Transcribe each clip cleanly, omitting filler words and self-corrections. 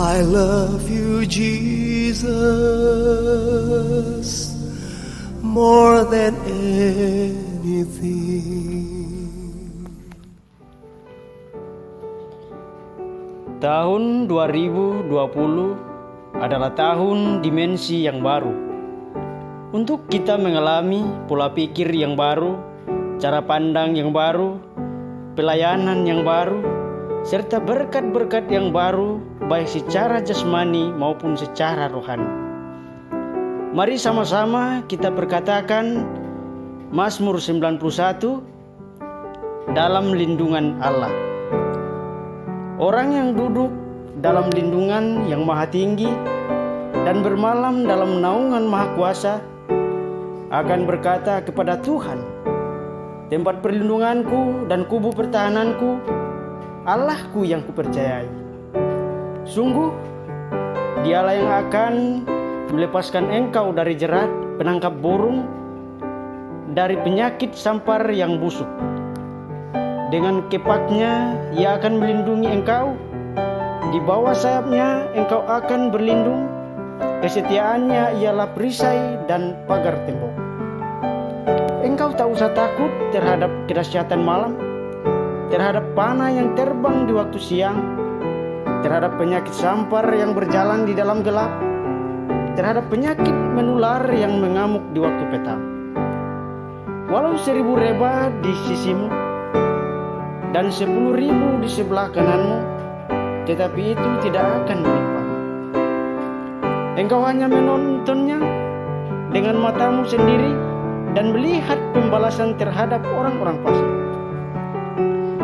I love you, Jesus, more than anything. Tahun 2020 adalah tahun dimensi yang baru. Untuk kita mengalami pola pikir yang baru, cara pandang yang baru, pelayanan yang baru, serta berkat-berkat yang baru baik secara jasmani maupun secara rohani. Mari sama-sama kita perkatakan Mazmur 91 dalam lindungan Allah. Orang yang duduk dalam lindungan yang maha tinggi dan bermalam dalam naungan maha kuasa akan berkata kepada Tuhan, tempat perlindunganku dan kubu pertahananku, Allahku yang kupercayai. Sungguh, Dialah yang akan melepaskan engkau dari jerat penangkap burung, dari penyakit sampar yang busuk. Dengan kepaknya Ia akan melindungi engkau, di bawah sayapnya engkau akan berlindung. Kesetiaannya ialah perisai dan pagar tembok. Engkau tak usah takut terhadap kedahsyatan malam, terhadap panah yang terbang di waktu siang, terhadap penyakit sampar yang berjalan di dalam gelap, terhadap penyakit menular yang mengamuk di waktu petang. Walau 1000 reba di sisimu dan 10.000 di sebelah kananmu, tetapi itu tidak akan menimpamu. Engkau hanya menontonnya dengan matamu sendiri dan melihat pembalasan terhadap orang-orang fasik.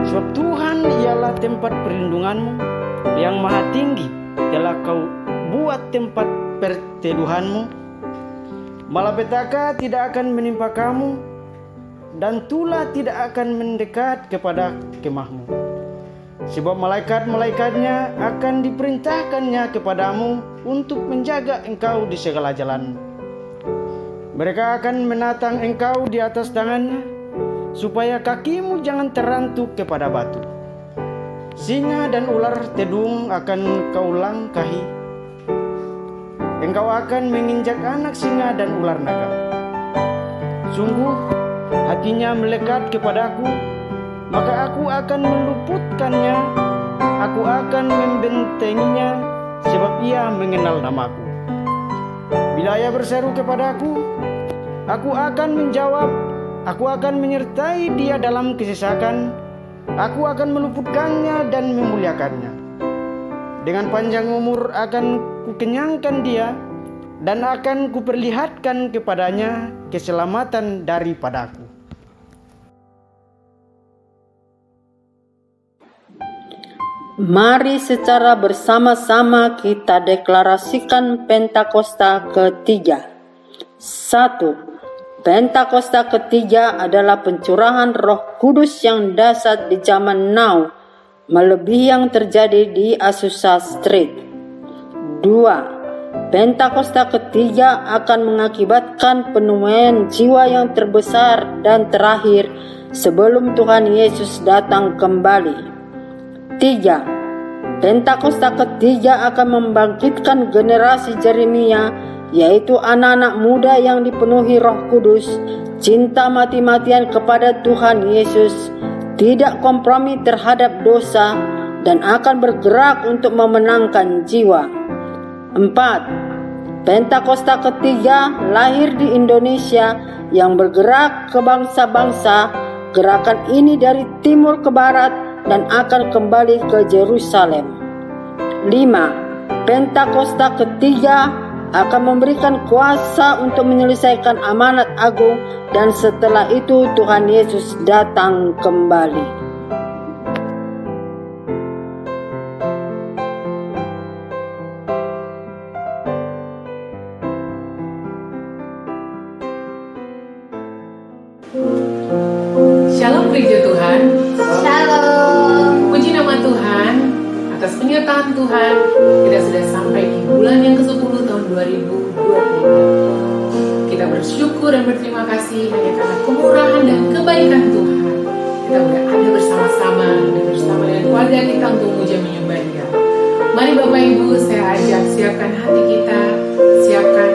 Sebab Tuhan ialah tempat perlindunganmu, yang maha tinggi telah kau buat tempat perteduhanmu. Malapetaka tidak akan menimpa kamu, dan tulah tidak akan mendekat kepada kemahmu. Sebab malaikat-malaikatnya akan diperintahkannya kepadamu untuk menjaga engkau di segala jalanmu. Mereka akan menatang engkau di atas tangannya, supaya kakimu jangan terantuk kepada batu. Singa dan ular tedung akan kau langkahi. Engkau akan menginjak anak singa dan ular naga. Sungguh, hatinya melekat kepadaku, maka aku akan meluputkannya. Aku akan membentenginya, sebab ia mengenal namaku. Bila ia berseru kepadaku, aku akan menjawab. Aku akan menyertai dia dalam kesesakan. Aku akan meluputkannya dan memuliakannya. Dengan panjang umur akan kukenyangkan dia, dan akan kuperlihatkan kepadanya keselamatan daripadaku. Mari secara bersama-sama kita deklarasikan Pentakosta ketiga. 1. Pentakosta ketiga adalah pencurahan Roh Kudus yang dahsyat di zaman now, melebihi yang terjadi di Azusa Street. 2. Pentakosta ketiga akan mengakibatkan penuaian jiwa yang terbesar dan terakhir sebelum Tuhan Yesus datang kembali. 3. Pentakosta ketiga akan membangkitkan generasi Yeremia, yaitu anak-anak muda yang dipenuhi Roh Kudus, cinta mati-matian kepada Tuhan Yesus, tidak kompromi terhadap dosa, dan akan bergerak untuk memenangkan jiwa. 4. Pentakosta ketiga lahir di Indonesia yang bergerak ke bangsa-bangsa. Gerakan ini dari timur ke barat dan akan kembali ke Yerusalem. 5. Pentakosta ketiga akan memberikan kuasa untuk menyelesaikan amanat agung, dan setelah itu Tuhan Yesus datang kembali. Shalom gereja Tuhan. Shalom. Puji nama Tuhan. Atas penyertaan Tuhan, kita sudah sampai di bulan yang ke-10 tahun 2020. Kita bersyukur dan berterima kasih hanya karena kemurahan dan kebaikan Tuhan. Kita boleh ada bersama-sama dengan keluarga kita untuk memuja menyembah Dia. Mari Bapak Ibu, saya ajar, siapkan hati kita, siapkan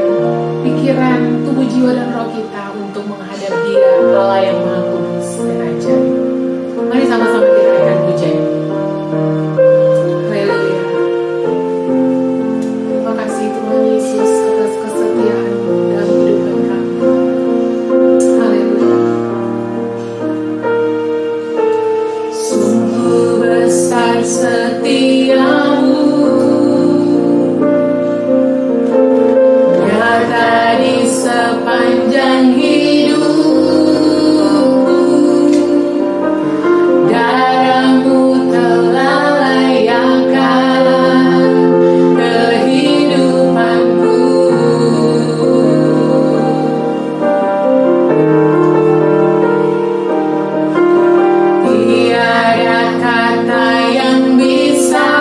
pikiran, tubuh, jiwa, dan roh kita untuk menghadap Dia, Allah yang Maha Kudus dan ajaib. Mari sama-sama kita akan pujian. Haleluya. Terima kasih Tuhan Yesus atas kesetiaan-Mu dalam kehidupan kami. Haleluya. Sungguh besar setiamu, nyata di sepanjang hidupku. Darah-Mu telah layakkan kehidupanku. Tiada kata yang bisa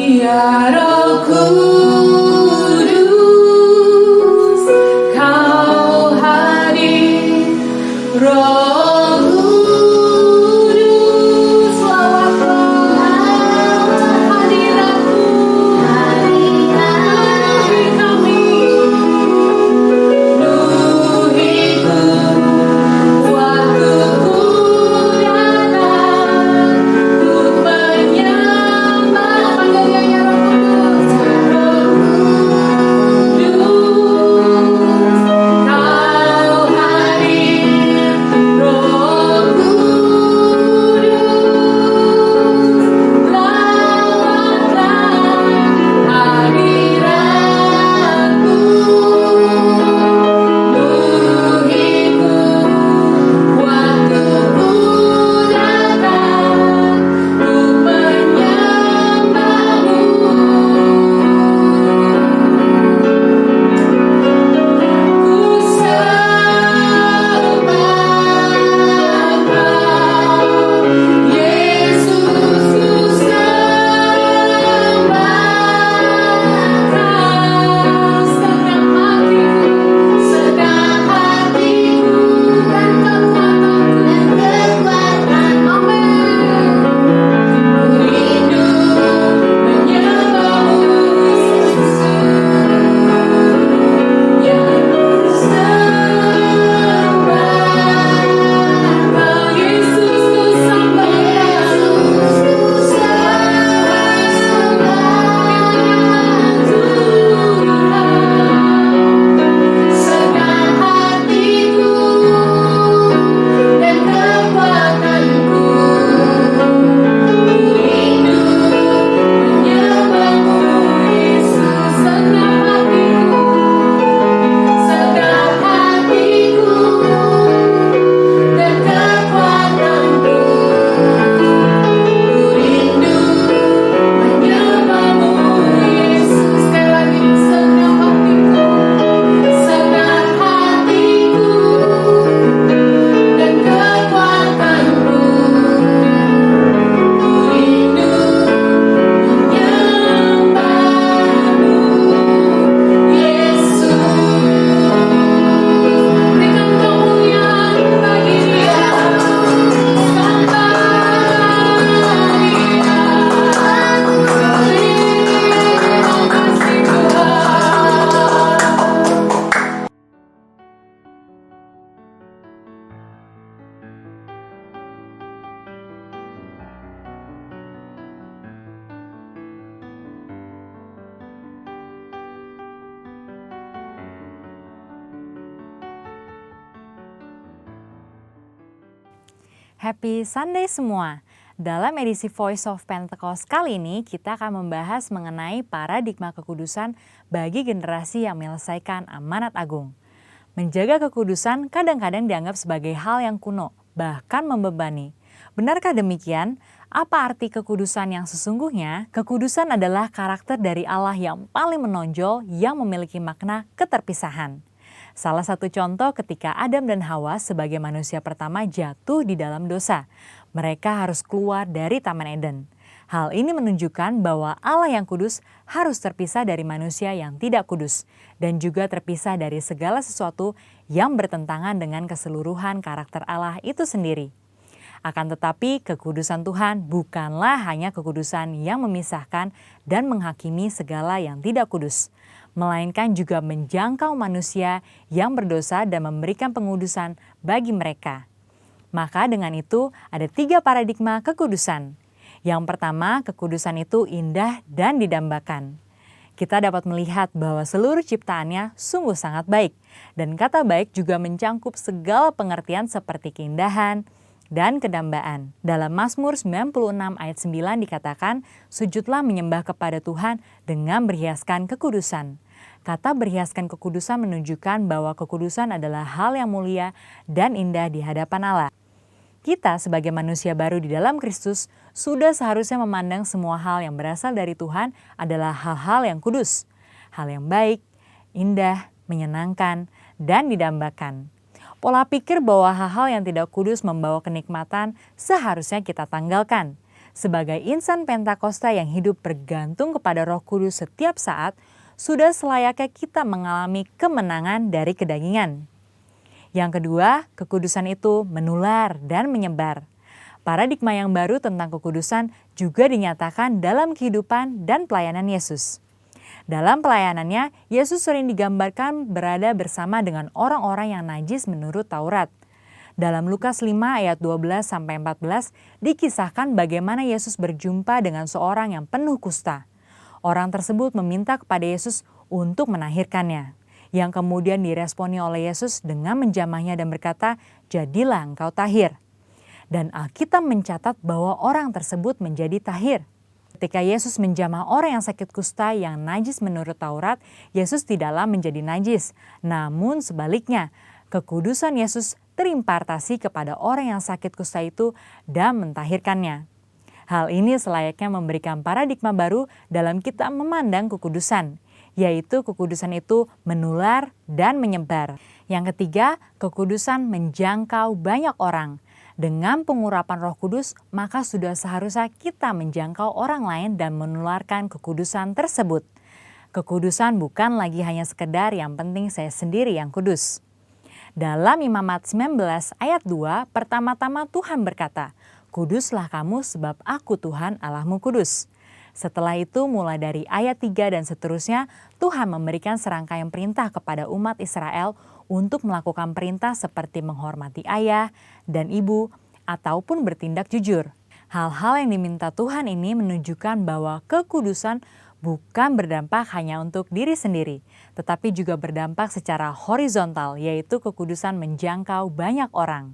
Ya Roh Kudus, Kau hadir, Roh Kudus, lawatlah hadirat-Mu, penuhi kami, penuhiku, waktuku datang, ku menyembah. Panggil ya Roh Happy Sunday semua! Dalam edisi Voice of Pentecost kali ini kita akan membahas mengenai paradigma kekudusan bagi generasi yang menyelesaikan amanat agung. Menjaga kekudusan kadang-kadang dianggap sebagai hal yang kuno, bahkan membebani. Benarkah demikian? Apa arti kekudusan yang sesungguhnya? Kekudusan adalah karakter dari Allah yang paling menonjol yang memiliki makna keterpisahan. Salah satu contoh ketika Adam dan Hawa sebagai manusia pertama jatuh di dalam dosa. Mereka harus keluar dari Taman Eden. Hal ini menunjukkan bahwa Allah yang kudus harus terpisah dari manusia yang tidak kudus. Dan juga terpisah dari segala sesuatu yang bertentangan dengan keseluruhan karakter Allah itu sendiri. Akan tetapi kekudusan Tuhan bukanlah hanya kekudusan yang memisahkan dan menghakimi segala yang tidak kudus, melainkan juga menjangkau manusia yang berdosa dan memberikan pengudusan bagi mereka. Maka dengan itu ada 3 paradigma kekudusan. Yang pertama, kekudusan itu indah dan didambakan. Kita dapat melihat bahwa seluruh ciptaannya sungguh sangat baik. Dan kata baik juga mencangkup segala pengertian seperti keindahan dan kedambaan. Dalam Mazmur 96 ayat 9 dikatakan, sujudlah menyembah kepada Tuhan dengan berhiaskan kekudusan. Kata berhiaskan kekudusan menunjukkan bahwa kekudusan adalah hal yang mulia dan indah di hadapan Allah. Kita sebagai manusia baru di dalam Kristus sudah seharusnya memandang semua hal yang berasal dari Tuhan adalah hal-hal yang kudus, hal yang baik, indah, menyenangkan, dan didambakan. Pola pikir bahwa hal-hal yang tidak kudus membawa kenikmatan seharusnya kita tanggalkan. Sebagai insan Pentakosta yang hidup bergantung kepada Roh Kudus setiap saat, sudah selayaknya kita mengalami kemenangan dari kedagingan. Yang kedua, kekudusan itu menular dan menyebar. Paradigma yang baru tentang kekudusan juga dinyatakan dalam kehidupan dan pelayanan Yesus. Dalam pelayanannya, Yesus sering digambarkan berada bersama dengan orang-orang yang najis menurut Taurat. Dalam Lukas 5 ayat 12-14 dikisahkan bagaimana Yesus berjumpa dengan seorang yang penuh kusta. Orang tersebut meminta kepada Yesus untuk menahirkannya, yang kemudian diresponi oleh Yesus dengan menjamahnya dan berkata, "Jadilah engkau tahir." Dan Alkitab mencatat bahwa orang tersebut menjadi tahir. Ketika Yesus menjamah orang yang sakit kusta yang najis menurut Taurat, Yesus tidaklah menjadi najis. Namun sebaliknya, kekudusan Yesus terimpartasi kepada orang yang sakit kusta itu dan mentahirkannya. Hal ini selayaknya memberikan paradigma baru dalam kita memandang kekudusan, yaitu kekudusan itu menular dan menyebar. Yang ketiga, kekudusan menjangkau banyak orang. Dengan pengurapan Roh Kudus, maka sudah seharusnya kita menjangkau orang lain dan menularkan kekudusan tersebut. Kekudusan bukan lagi hanya sekedar yang penting saya sendiri yang kudus. Dalam Imamat 19 ayat 2, pertama-tama Tuhan berkata, "Kuduslah kamu sebab aku Tuhan Allahmu kudus." Setelah itu mulai dari ayat 3 dan seterusnya, Tuhan memberikan serangkaian perintah kepada umat Israel untuk melakukan perintah seperti menghormati ayah dan ibu ataupun bertindak jujur. Hal-hal yang diminta Tuhan ini menunjukkan bahwa kekudusan bukan berdampak hanya untuk diri sendiri, tetapi juga berdampak secara horizontal, yaitu kekudusan menjangkau banyak orang.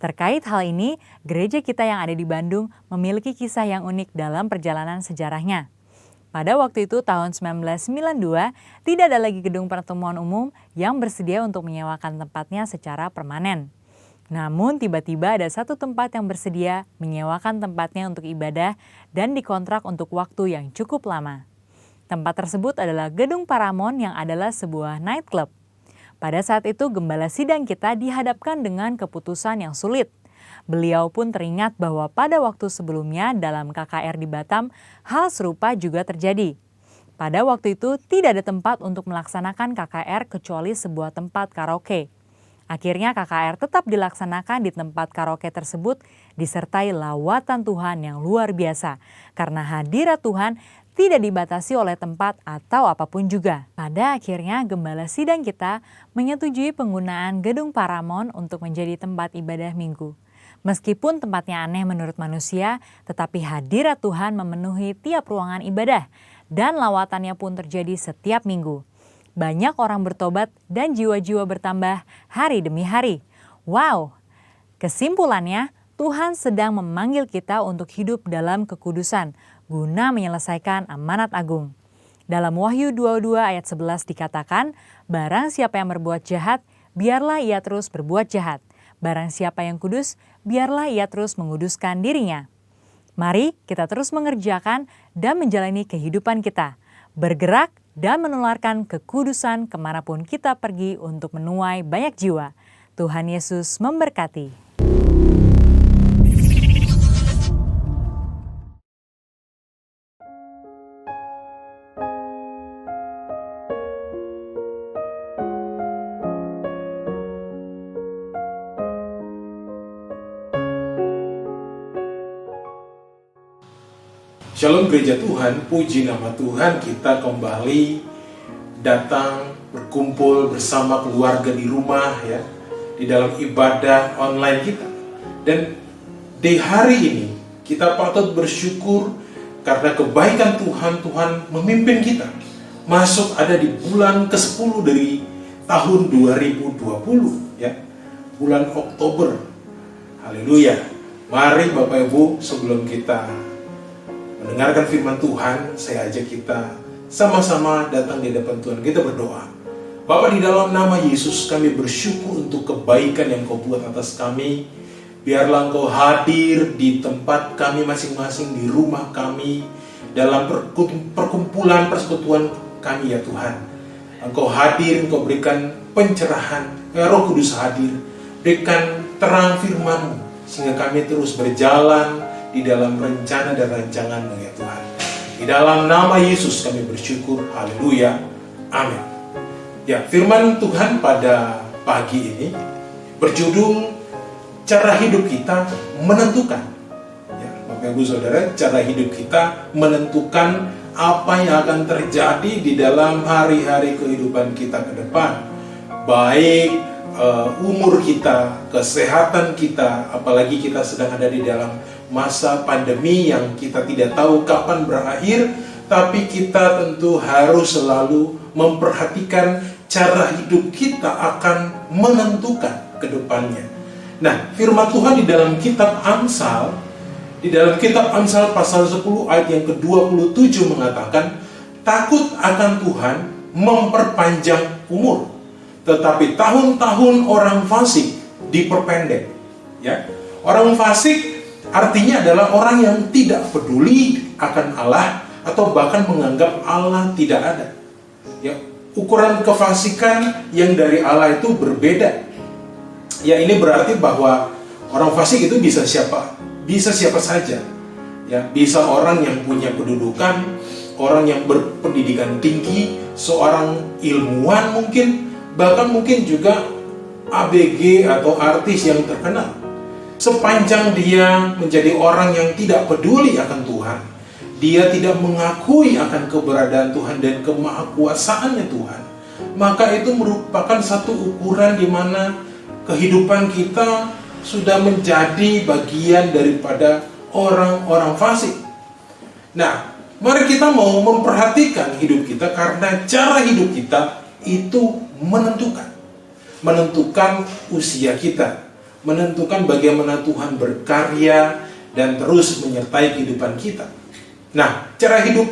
Terkait hal ini, gereja kita yang ada di Bandung memiliki kisah yang unik dalam perjalanan sejarahnya. Pada waktu itu tahun 1992, tidak ada lagi gedung pertemuan umum yang bersedia untuk menyewakan tempatnya secara permanen. Namun tiba-tiba ada satu tempat yang bersedia menyewakan tempatnya untuk ibadah dan dikontrak untuk waktu yang cukup lama. Tempat tersebut adalah Gedung Paramount yang adalah sebuah nightclub. Pada saat itu gembala sidang kita dihadapkan dengan keputusan yang sulit. Beliau pun teringat bahwa pada waktu sebelumnya dalam KKR di Batam, hal serupa juga terjadi. Pada waktu itu tidak ada tempat untuk melaksanakan KKR kecuali sebuah tempat karaoke. Akhirnya KKR tetap dilaksanakan di tempat karaoke tersebut disertai lawatan Tuhan yang luar biasa karena hadirat Tuhan tidak dibatasi oleh tempat atau apapun juga. Pada akhirnya gembala sidang kita menyetujui penggunaan Gedung Paramount untuk menjadi tempat ibadah minggu. Meskipun tempatnya aneh menurut manusia, tetapi hadirat Tuhan memenuhi tiap ruangan ibadah dan lawatannya pun terjadi setiap minggu. Banyak orang bertobat dan jiwa-jiwa bertambah hari demi hari. Wow! Kesimpulannya, Tuhan sedang memanggil kita untuk hidup dalam kekudusan guna menyelesaikan amanat agung. Dalam Wahyu 22 ayat 11 dikatakan, "Barang siapa yang berbuat jahat, biarlah ia terus berbuat jahat. Barang siapa yang kudus, biarlah ia terus menguduskan dirinya." Mari kita terus mengerjakan dan menjalani kehidupan kita, bergerak dan menularkan kekudusan kemanapun kita pergi untuk menuai banyak jiwa. Tuhan Yesus memberkati. Shalom Gereja Tuhan, puji nama Tuhan, kita kembali datang berkumpul bersama keluarga di rumah ya, di dalam ibadah online kita. Dan di hari ini kita patut bersyukur karena kebaikan Tuhan memimpin kita masuk ada di bulan ke-10 dari tahun 2020 ya, bulan Oktober. Haleluya. Mari Bapak Ibu, sebelum kita mendengarkan firman Tuhan, saya ajak kita sama-sama datang di depan Tuhan. Kita berdoa. Bapa, di dalam nama Yesus kami bersyukur untuk kebaikan yang Kau buat atas kami. Biarlah Engkau hadir di tempat kami masing-masing, di rumah kami, dalam perkumpulan persekutuan kami ya Tuhan. Engkau hadir, Engkau berikan pencerahan, Roh Kudus hadir, berikan terang firman-Mu, sehingga kami terus berjalan di dalam rencana dan rancangan-Mu ya Tuhan. Di dalam nama Yesus kami bersyukur, haleluya, amin. Ya, firman Tuhan pada pagi ini berjudul cara hidup kita menentukan. Ya, Bapak Ibu Saudara, cara hidup kita menentukan apa yang akan terjadi di dalam hari-hari kehidupan kita ke depan. Baik umur kita, kesehatan kita, apalagi kita sedang ada di dalam masa pandemi yang kita tidak tahu kapan berakhir, tapi kita tentu harus selalu memperhatikan cara hidup kita akan menentukan ke depannya. Nah, firman Tuhan di dalam kitab Amsal, pasal 10 ayat yang ke-27 mengatakan, takut akan Tuhan memperpanjang umur, tetapi tahun-tahun orang fasik diperpendek. Ya, orang fasik artinya adalah orang yang tidak peduli akan Allah atau bahkan menganggap Allah tidak ada. Ya, ukuran kefasikan yang dari Allah itu berbeda. Ya, ini berarti bahwa orang fasik itu bisa siapa saja. Ya, bisa orang yang punya kedudukan, orang yang berpendidikan tinggi, seorang ilmuwan mungkin, bahkan mungkin juga ABG atau artis yang terkenal. Sepanjang dia menjadi orang yang tidak peduli akan Tuhan, dia tidak mengakui akan keberadaan Tuhan dan kemahakuasaannya Tuhan, maka itu merupakan satu ukuran di mana kehidupan kita sudah menjadi bagian daripada orang-orang fasik. Nah, mari kita mau memperhatikan hidup kita, karena cara hidup kita itu menentukan usia kita, menentukan bagaimana Tuhan berkarya dan terus menyertai kehidupan kita. Nah, cara hidup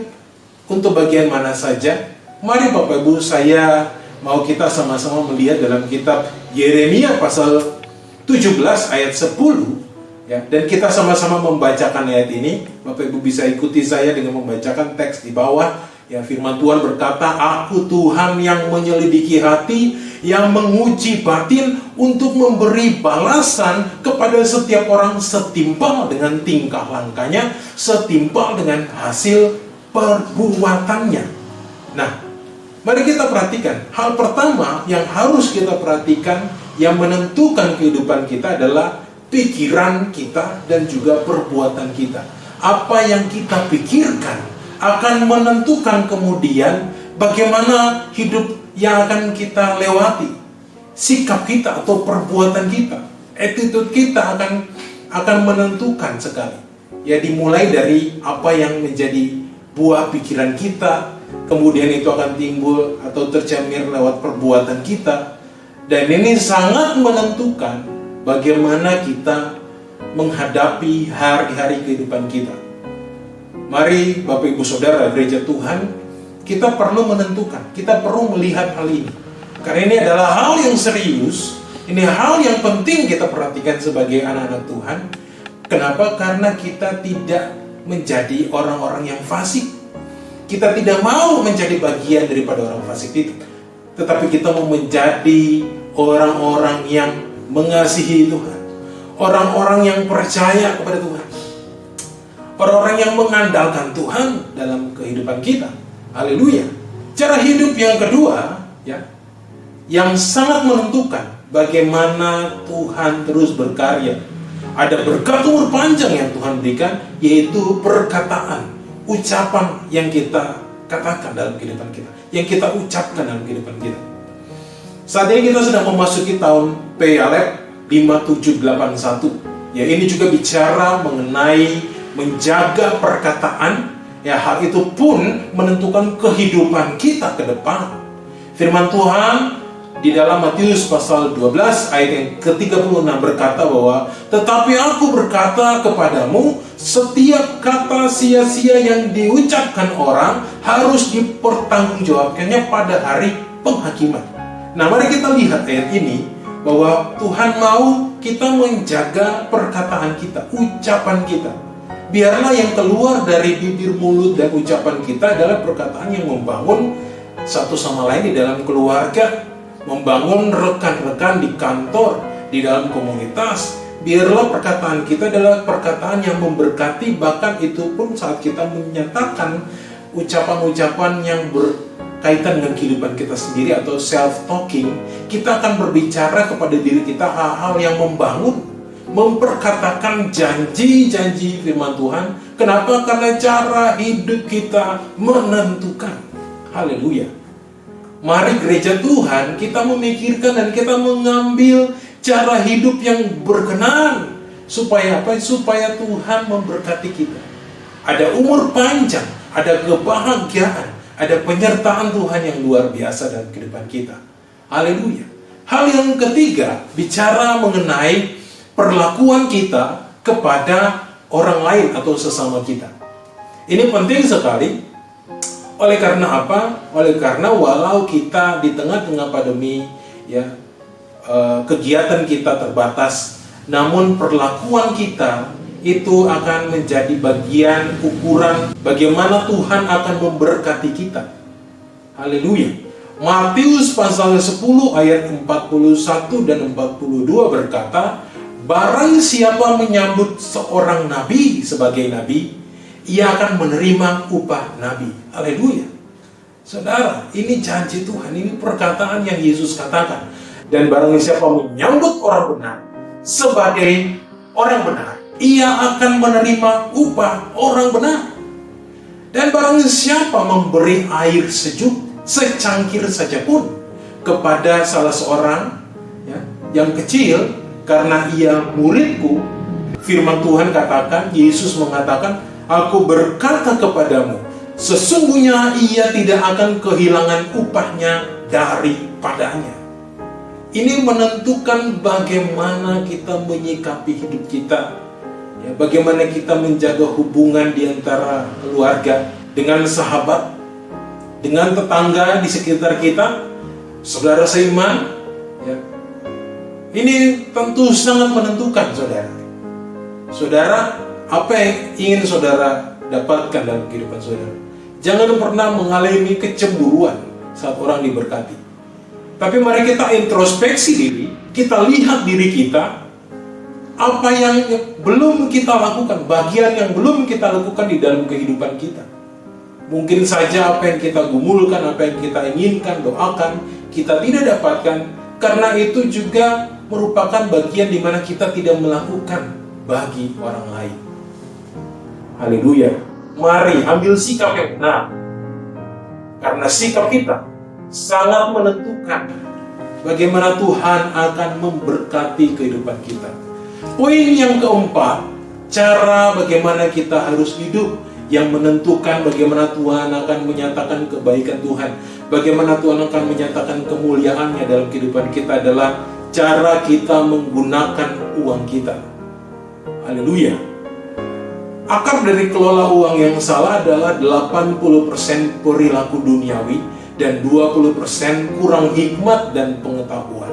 untuk bagian mana saja? Mari Bapak Ibu, saya mau kita sama-sama melihat dalam kitab Yeremia pasal 17 ayat 10 ya, dan kita sama-sama membacakan ayat ini. Bapak Ibu bisa ikuti saya dengan membacakan teks di bawah. Ya, firman Tuhan berkata, aku Tuhan yang menyelidiki hati, yang menguji batin untuk memberi balasan kepada setiap orang setimpal dengan tingkah langkahnya, setimpal dengan hasil perbuatannya. Nah, mari kita perhatikan. Hal pertama yang harus kita perhatikan, yang menentukan kehidupan kita adalah pikiran kita dan juga perbuatan kita. Apa yang kita pikirkan akan menentukan kemudian bagaimana hidup yang akan kita lewati. Sikap kita atau perbuatan kita, attitude kita akan menentukan sekali. Ya, dimulai dari apa yang menjadi buah pikiran kita, kemudian itu akan timbul atau tercamir lewat perbuatan kita. Dan ini sangat menentukan bagaimana kita menghadapi hari-hari kehidupan kita. Mari Bapak Ibu Saudara gereja Tuhan, kita perlu menentukan, kita perlu melihat hal ini. Karena ini adalah hal yang serius, ini hal yang penting kita perhatikan sebagai anak-anak Tuhan. Kenapa? Karena kita tidak menjadi orang-orang yang fasik. Kita tidak mau menjadi bagian daripada orang fasik itu. Tetapi kita mau menjadi orang-orang yang mengasihi Tuhan, orang-orang yang percaya kepada Tuhan, orang-orang yang mengandalkan Tuhan dalam kehidupan kita. Haleluya. Cara hidup yang kedua, ya, yang sangat menentukan bagaimana Tuhan terus berkarya. Ada berkat umur panjang yang Tuhan berikan, yaitu perkataan, ucapan yang kita katakan dalam kehidupan kita, yang kita ucapkan dalam kehidupan kita. Saat ini kita sedang memasuki tahun PALEP 5781. Ya, ini juga bicara mengenai menjaga perkataan. Ya, hal itu pun menentukan kehidupan kita ke depan. Firman Tuhan di dalam Matius pasal 12 ayat yang ke-36 berkata bahwa, tetapi aku berkata kepadamu, setiap kata sia-sia yang diucapkan orang harus dipertanggungjawabkannya pada hari penghakiman. Nah, mari kita lihat ayat ini, bahwa Tuhan mau kita menjaga perkataan kita, ucapan kita. Biarlah yang keluar dari bibir, mulut, dan ucapan kita adalah perkataan yang membangun satu sama lain di dalam keluarga, membangun rekan-rekan di kantor, di dalam komunitas, biarlah perkataan kita adalah perkataan yang memberkati, bahkan itu pun saat kita menyatakan ucapan-ucapan yang berkaitan dengan kehidupan kita sendiri atau self-talking, kita akan berbicara kepada diri kita hal-hal yang membangun, memperkatakan janji-janji firman Tuhan. Kenapa? Karena cara hidup kita menentukan. Haleluya. Mari gereja Tuhan, kita memikirkan dan kita mengambil cara hidup yang berkenan. Supaya apa? Supaya Tuhan memberkati kita. Ada umur panjang, ada kebahagiaan, ada penyertaan Tuhan yang luar biasa dalam kehidupan kita. Haleluya. Hal yang ketiga, bicara mengenai perlakuan kita kepada orang lain atau sesama kita. Ini penting sekali. Oleh karena apa? Oleh karena walau kita di tengah-tengah pandemi, ya, kegiatan kita terbatas, namun perlakuan kita itu akan menjadi bagian ukuran bagaimana Tuhan akan memberkati kita. Haleluya. Matius pasal 10 ayat 41 dan 42 berkata, barang siapa menyambut seorang nabi sebagai nabi, ia akan menerima upah nabi. Haleluya. Saudara, ini janji Tuhan, ini perkataan yang Yesus katakan. Dan barang siapa menyambut orang benar sebagai orang benar, ia akan menerima upah orang benar. Dan barang siapa memberi air sejuk secangkir saja pun kepada salah seorang, ya, yang kecil, karena ia muridku, firman Tuhan katakan, Yesus mengatakan, aku berkata kepadamu, sesungguhnya ia tidak akan kehilangan upahnya daripadanya. Ini menentukan bagaimana kita menyikapi hidup kita, ya, bagaimana kita menjaga hubungan di antara keluarga, dengan sahabat, dengan tetangga di sekitar kita, saudara seiman, ya. Ini tentu sangat menentukan, saudara. Saudara, apa yang ingin saudara dapatkan dalam kehidupan saudara? Jangan pernah mengalami kecemburuan saat orang diberkati. Tapi mari kita introspeksi diri, kita lihat diri kita, apa yang belum kita lakukan, bagian yang belum kita lakukan di dalam kehidupan kita. Mungkin saja apa yang kita gumulkan, apa yang kita inginkan, doakan, kita tidak dapatkan, karena itu juga merupakan bagian di mana kita tidak melakukan bagi orang lain. Haleluya. Mari ambil sikap yang benar, karena sikap kita sangat menentukan bagaimana Tuhan akan memberkati kehidupan kita. Poin yang keempat, cara bagaimana kita harus hidup yang menentukan bagaimana Tuhan akan menyatakan kebaikan Tuhan, bagaimana Tuhan akan menyatakan kemuliaannya dalam kehidupan kita adalah cara kita menggunakan uang kita. Haleluya. Akar dari kelola uang yang salah adalah 80% perilaku duniawi dan 20% kurang hikmat dan pengetahuan.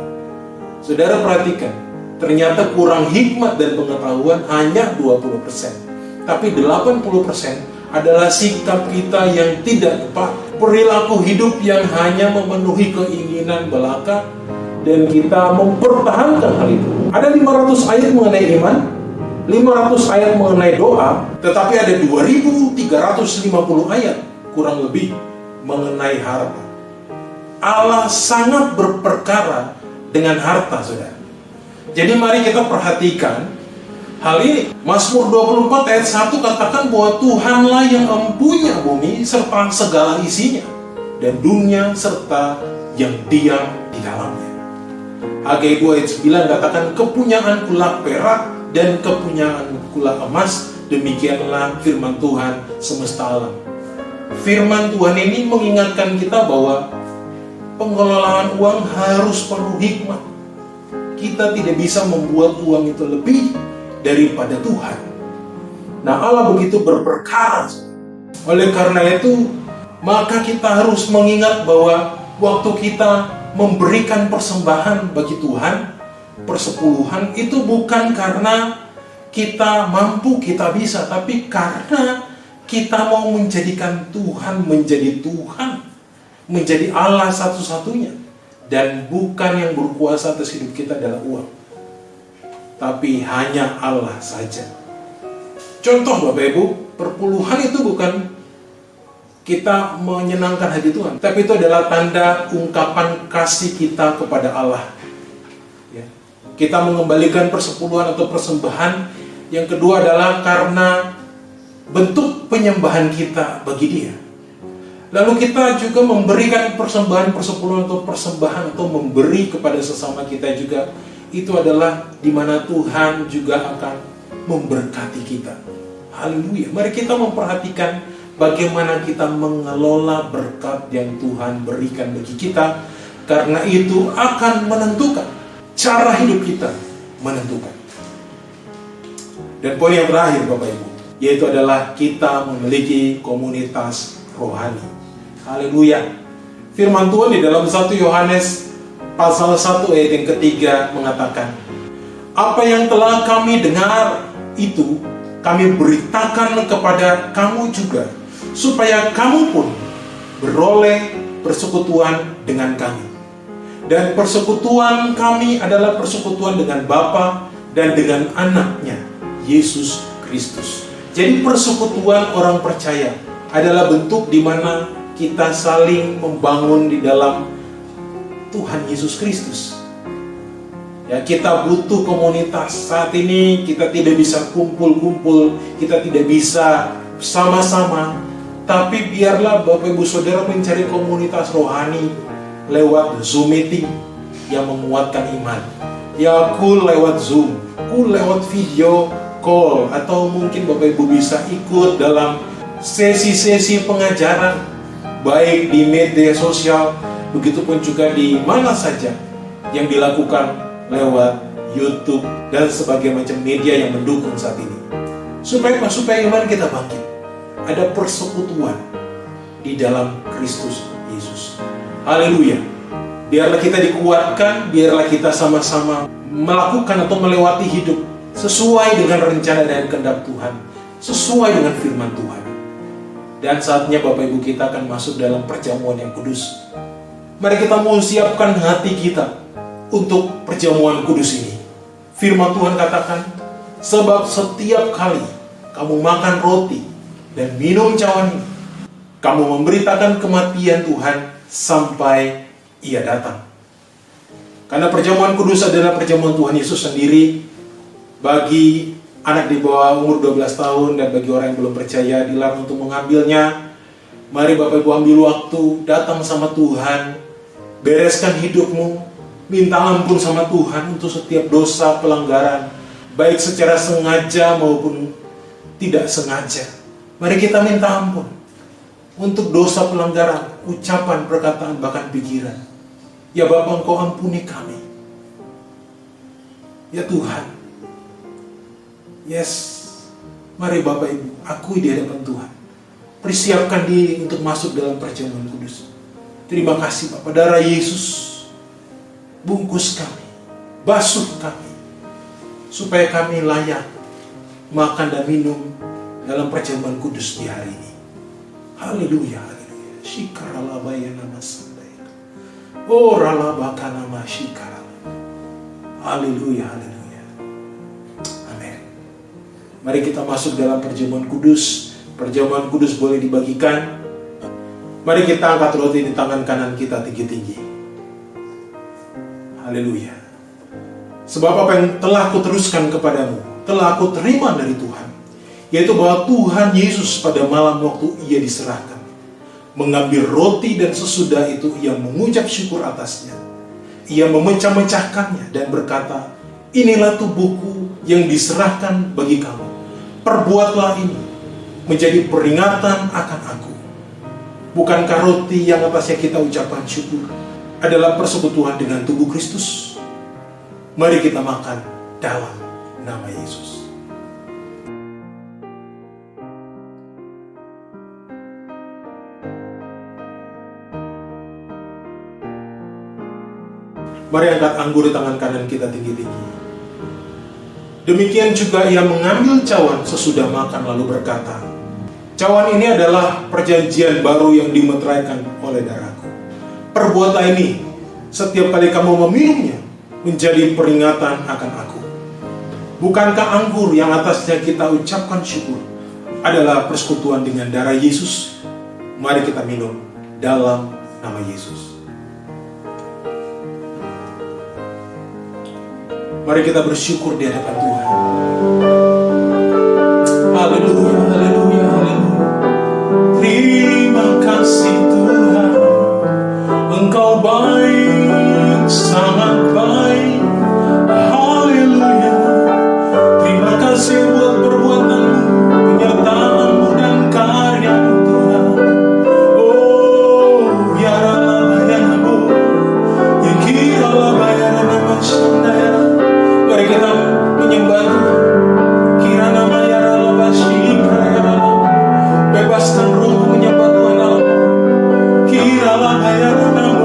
Saudara perhatikan, ternyata kurang hikmat dan pengetahuan hanya 20%. Tapi 80% adalah sikap kita yang tidak tepat, perilaku hidup yang hanya memenuhi keinginan belaka, dan kita mempertahankan hal itu. Ada 500 ayat mengenai iman, 500 ayat mengenai doa, tetapi ada 2350 ayat kurang lebih mengenai harta. Allah sangat berperkara dengan harta, saudara. Jadi mari kita perhatikan hal ini. Mazmur 24 ayat 1 katakan bahwa Tuhanlah yang mempunyai bumi serta segala isinya, dan dunia serta yang diam di dalamnya. Hagai 2 ayat 9 katakan, kepunyaanku lah perak dan kepunyaanku lah emas, demikianlah firman Tuhan semesta alam. Firman Tuhan ini mengingatkan kita bahwa pengelolaan uang harus penuh hikmat. Kita tidak bisa membuat uang itu lebih daripada Tuhan. Nah, Allah begitu berperkara. Oleh karena itu, maka kita harus mengingat bahwa waktu kita memberikan persembahan bagi Tuhan, persepuluhan, itu bukan karena kita mampu, kita bisa, tapi karena kita mau menjadikan Tuhan menjadi Tuhan, menjadi Allah satu-satunya, dan bukan yang berkuasa atas hidup kita adalah uang. tapi hanya Allah saja. Contoh Bapak Ibu, perpuluhan itu bukan kita menyenangkan hati Tuhan, tapi itu adalah tanda ungkapan kasih kita kepada Allah. Ya. Kita mengembalikan persepuluhan atau persembahan. Yang kedua adalah karena bentuk penyembahan kita bagi Dia. Lalu kita juga memberikan persembahan persepuluhan atau persembahan atau memberi kepada sesama kita juga. Itu adalah di mana Tuhan juga akan memberkati kita. Haleluya. Mari kita memperhatikan bagaimana kita mengelola berkat yang Tuhan berikan bagi kita. Karena itu akan menentukan cara hidup kita, menentukan. Dan poin yang terakhir Bapak Ibu, yaitu adalah kita memiliki komunitas rohani. Haleluya. Firman Tuhan di dalam 1 Yohanes pasal 1 ayat yang ketiga mengatakan, apa yang telah kami dengar itu kami beritakan kepada kamu juga, supaya kamu pun beroleh persekutuan dengan kami. Dan persekutuan kami adalah persekutuan dengan Bapa dan dengan anaknya, Yesus Kristus. Jadi persekutuan orang percaya adalah bentuk di mana kita saling membangun di dalam Tuhan Yesus Kristus. Ya, kita butuh komunitas. Saat ini kita tidak bisa kumpul-kumpul, kita tidak bisa sama-sama. Tapi biarlah Bapak Ibu Saudara mencari komunitas rohani lewat Zoom meeting yang menguatkan iman. Ya, cool lewat Zoom, cool lewat video call, atau mungkin Bapak Ibu bisa ikut dalam sesi-sesi pengajaran, baik di media sosial, begitupun juga di mana saja yang dilakukan lewat YouTube dan sebagai macam media yang mendukung saat ini. Supaya iman kita bangkit. Ada persekutuan di dalam Kristus Yesus. Haleluya. Biarlah kita dikuatkan, biarlah kita sama-sama melakukan atau melewati hidup sesuai dengan rencana dan kehendak Tuhan, sesuai dengan firman Tuhan. Dan saatnya Bapak Ibu kita akan masuk dalam perjamuan yang kudus. Mari kita siapkan hati kita untuk perjamuan kudus ini. Firman Tuhan katakan, sebab setiap kali kamu makan roti dan minum cawan ini, kamu memberitakan kematian Tuhan sampai Ia datang. Karena perjamuan kudus adalah perjamuan Tuhan Yesus sendiri. Bagi anak di bawah umur 12 tahun dan bagi orang yang belum percaya dilarang untuk mengambilnya. Mari Bapak Ibu ambil waktu, datang sama Tuhan, bereskan hidupmu, minta ampun sama Tuhan untuk setiap dosa pelanggaran, baik secara sengaja maupun tidak sengaja. Mari kita minta ampun untuk dosa pelanggaran, ucapan, perkataan, bahkan pikiran. Ya Bapa, Engkau ampuni kami. Ya Tuhan. Yes. Mari Bapak Ibu, akui di hadapan Tuhan. Persiapkan diri untuk masuk dalam perjamuan kudus. Terima kasih Bapak, darah Yesus bungkus kami, basuh kami, supaya kami layak makan dan minum dalam perjamuan kudus di hari ini. Haleluya, haleluya. Shikaralabayana masandaya. Oh ralabakana mashikara. Haleluya, haleluya. Amin. Mari kita masuk dalam perjamuan kudus. Perjamuan kudus boleh dibagikan. Mari kita angkat roti di tangan kanan kita tinggi-tinggi. Haleluya. Sebab apa yang telah aku teruskan kepadamu, telah aku terima dari Tuhan, yaitu bahwa Tuhan Yesus pada malam waktu Ia diserahkan, mengambil roti dan sesudah itu Ia mengucap syukur atasnya. Ia memecah-mecahkannya dan berkata, inilah tubuhku yang diserahkan bagi kamu. Perbuatlah ini menjadi peringatan akan aku. Bukankah roti yang atasnya kita ucapkan syukur adalah persekutuan dengan tubuh Kristus? Mari kita makan dalam nama Yesus. Mari angkat anggur di tangan kanan kita tinggi-tinggi. Demikian juga Ia mengambil cawan sesudah makan lalu berkata, cawan ini adalah perjanjian baru yang dimeteraikan oleh darahku. Perbuatlah ini setiap kali kamu meminumnya menjadi peringatan akan aku. Bukankah anggur yang atasnya kita ucapkan syukur adalah persekutuan dengan darah Yesus? Mari kita minum dalam nama Yesus. Mari kita bersyukur di hadapan Tuhan. Haleluya, haleluya, haleluya. Terima kasih Tuhan, Engkau baik, sangat baik. Haleluya. Terima kasih buat perbuatan-Mu, penyertaan-Mu dan karya-Mu Tuhan. Oh, ya Rabbi, ya Rabbi, ya Kiralah bayaran nama Shandaya. Mari kita menyembah Tuhan. Kirana mayara labashika ya Rabbi. Bebaskan rohmu menyembah Tuhan Allah. Kiralah bayaran nama.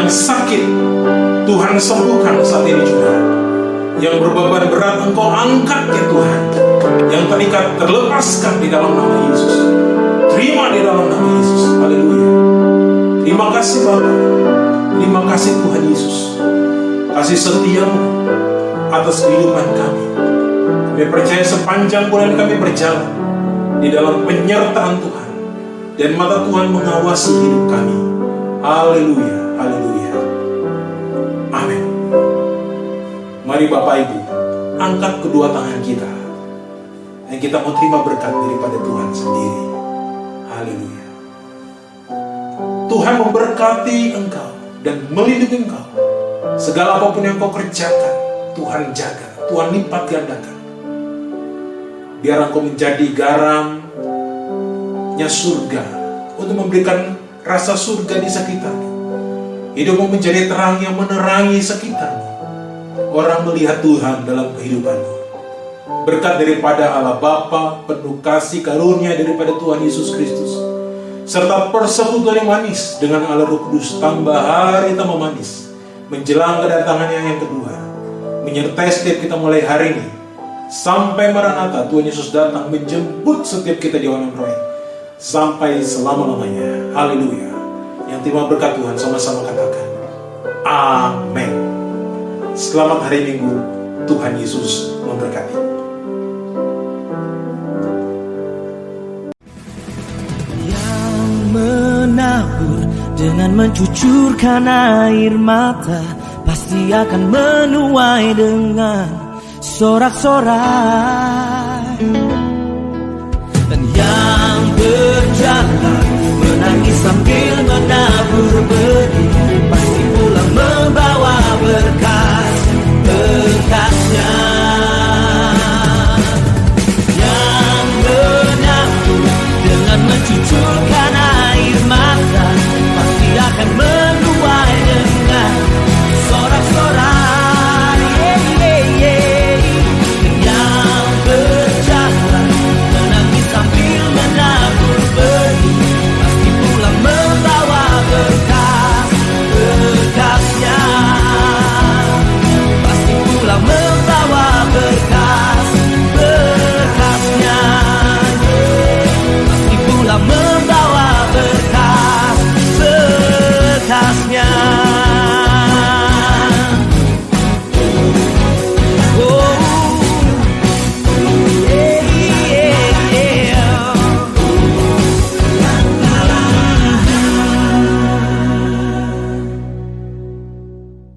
Sakit Tuhan sembuhkan saat ini juga. Yang berbeban berat Engkau angkat ya Tuhan. Yang terikat terlepaskan di dalam nama Yesus. Terima di dalam nama Yesus. Haleluya. Terima kasih Bapa. Terima kasih Tuhan Yesus. Kasih setia-Mu atas kehidupan kami. Kami percaya sepanjang bulan kami berjalan di dalam penyertaan Tuhan, dan mata Tuhan mengawasi hidup kami. Haleluya. Haleluya. Amin. Mari Bapak Ibu, angkat kedua tangan kita, dan kita mau terima berkat daripada Tuhan sendiri. Haleluya. Tuhan memberkati engkau dan melindungi engkau. Segala apapun yang kau kerjakan, Tuhan jaga, Tuhan lipat gandakan. Biar engkau menjadi garamnya surga, untuk memberikan rasa surga di sekitarmu. Hidupmu menjadi terang yang menerangi sekitarmu. Orang melihat Tuhan dalam kehidupanmu. Berkat daripada Allah Bapa, penuh kasih karunia daripada Tuhan Yesus Kristus, serta persekutuan yang manis dengan Allah Roh Kudus, tambah hari tambah manis, menjelang kedatangannya yang kedua, menyertai setiap kita mulai hari ini sampai Maranatha Tuhan Yesus datang menjemput setiap kita di alam roh. sampai selama-lamanya. Haleluya. Yang terima berkat Tuhan sama-sama katakan amin. Selamat hari Minggu. Tuhan Yesus memberkati. Yang menabur dengan mencucurkan air mata pasti akan menuai dengan sorak-sorai. Dan yang berjalan menangis sambil menabur benih pasti pulang membawa berkah.